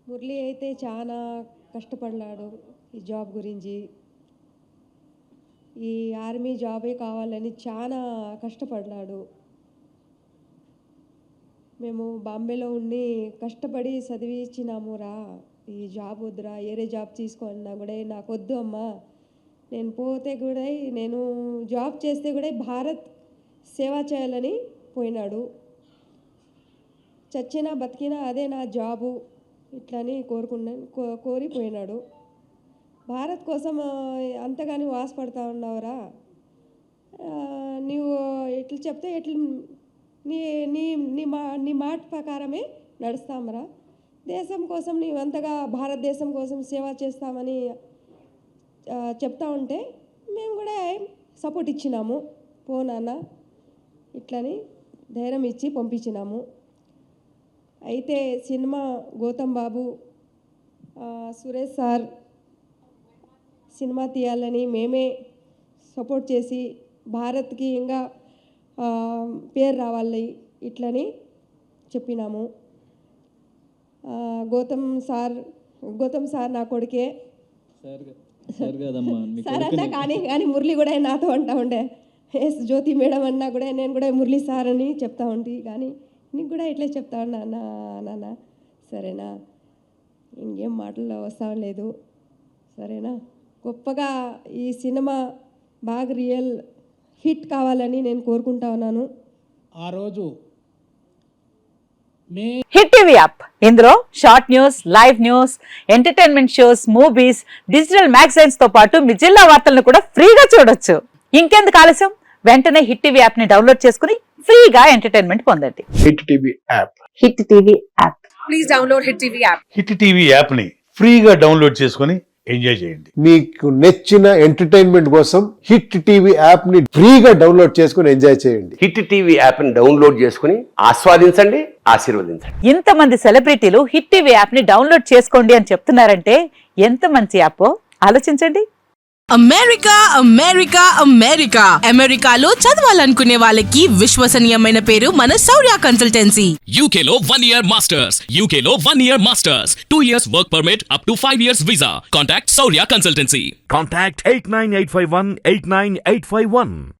మురళి అయితే చాలా కష్టపడ్డాడు ఈ జాబ్ గురించి. ఈ ఆర్మీ జాబే కావాలని చాలా కష్టపడ్డాడు. మేము బాంబేలో ఉండి కష్టపడి చదివించినామురా, ఈ జాబ్ వద్దురా, వేరే జాబ్ తీసుకోన్నా కూడా నాకొద్దు అమ్మా, నేను పోతే కూడా నేను జాబ్ చేస్తే కూడా భారత్ సేవ చేయాలని పోయినాడు. చచ్చినా బతికినా అదే నా జాబు ఇట్లని కోరిపోయినాడు. భారత్ కోసం అంతగాని వాసపడతా ఉన్నావురా, నీవు ఎట్లు చెప్తే ఎట్లు నీ నీ నీ మాట ప్రకారమే నడుస్తామరా. దేశం కోసం నీవు అంతగా భారతదేశం కోసం సేవ చేస్తామని చెప్తా ఉంటే మేము కూడా సపోర్ట్ ఇచ్చినాము. పోనాన్న ఇట్లని ధైర్యం ఇచ్చి పంపించినాము. అయితే సినిమా గౌతమ్ బాబు, సురేష్ సార్ సినిమా తీయాలని మేమే సపోర్ట్ చేసి భారత్కి ఇంకా పేరు రావాలి ఇట్లని చెప్పినాము. గౌతమ్ సార్ నా కొడుకే సార్ అన్నా, కానీ మురళి కూడా నాతో అంటా ఉండే, జ్యోతి మేడం అన్నా కూడా నేను కూడా మురళి సార్ అని చెప్తా ఉంటే, కానీ నీకు కూడా ఇట్లే చెప్తా ఉన్నా నాన్న, సరేనా, ఇంకేం మాటల్లో వస్తా లేదు, సరేనా. గొప్పగా ఈ సినిమా బాగా రియల్ హిట్ కావాలని నేను కోరుకుంటా ఉన్నాను. ఆ రోజు హిట్ టీవీ యాప్, ఇందులో short news, live news, entertainment shows, movies, digital magazines తో పాటు మీ జిల్లా వార్తలను కూడా ఫ్రీగా చూడొచ్చు. ఇంకెందుకు ఆలస్యం, వెంటనే హిట్ టీవీ యాప్ ని డౌన్లోడ్ చేసుకుని ఫ్రీగా ఎంటర్టైన్మెంట్ పొందండి. Hit TV app, hit TV app, please download hit TV app. Hit TV app ని ఫ్రీగా డౌన్లోడ్ చేసుకుని ఎంజాయ్ చేయండి. మీకు నచ్చిన ఎంటర్టైన్మెంట్ కోసం హిట్ టీవీ యాప్ ని ఫ్రీగా డౌన్లోడ్ చేసుకుని ఎంజాయ్ చేయండి. హిట్ టీవీ యాప్ ని డౌన్లోడ్ చేసుకుని ఆస్వాదించండి, ఆశీర్వదించండి. ఇంతమంది సెలబ్రిటీలు హిట్ టీవీ యాప్ ని డౌన్లోడ్ చేసుకోండి అని చెప్తున్నారంటే ఎంత మంచి యాప్ ఆలోచించండి. అమెరికా అమెరికా అమెరికా అమెరికాలో చదవాలనుకునే వాళ్ళకి విశ్వసనీయమైన పేరు మన శౌర్య కన్సల్టెన్సీ. UK లో 1 year masters, UK లో 1 year masters, 2 years work permit up to 5 years visa. Contact Saurya Consultancy. Contact 89851 89851.